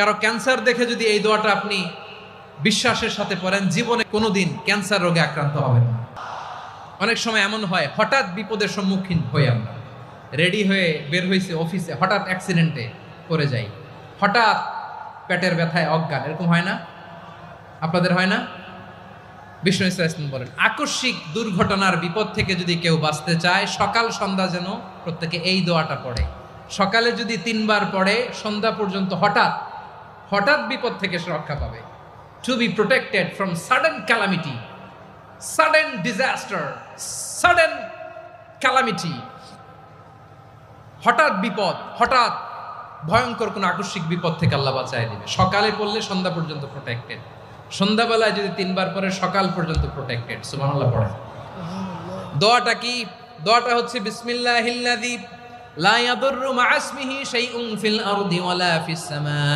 কারো ক্যান্সার দেখে যদি এই দোয়াটা আপনি বিশ্বাসের সাথে পড়েন, জীবনে কোনোদিন ক্যান্সার রোগে আক্রান্ত হবেন না। অনেক সময় এমন হয়, হঠাৎ বিপদের সম্মুখীন হই আমরা, রেডি হয়ে বের হয়েছে অফিসে, হঠাৎ অ্যাক্সিডেন্টে পড়ে যাই, হঠাৎ পেটের ব্যথায় অজ্ঞান, এরকম হয় না? আপনাদের হয় না? বিষ্ণু ইসলাম বলেন, আকস্মিক দুর্ঘটনার বিপদ থেকে যদি কেউ বাঁচতে চায়, সকাল সন্ধ্যা যেন প্রত্যেকে এই দোয়াটা পড়ে। সকালে যদি 3 বার পড়ে, সন্ধ্যা পর্যন্ত হঠাৎ হঠাৎ বিপদ থেকে সে রক্ষা পাবে। To be protected from sudden calamity, sudden disaster, sudden calamity, হঠাৎ বিপদ, হঠাৎ ভয়ঙ্কর কোন আকস্মিক বিপদ থেকে আল্লাহ বাঁচায় দিবে। সকালে পড়লে সন্ধ্যা পর্যন্ত প্রোটেক্টেড, সন্ধ্যাবেলায় যদি 3 বার পরে সকাল পর্যন্ত প্রোটেক্টেড। সুবহানাল্লাহ পড়ে। দোয়াটা কি? দোয়াটা হচ্ছে বিসমিল্লাহিল্লাযী লা ইয়াদুররু মা ইসমিহি শাইউন ফিল আরদি ওয়ালা ফিস সামা।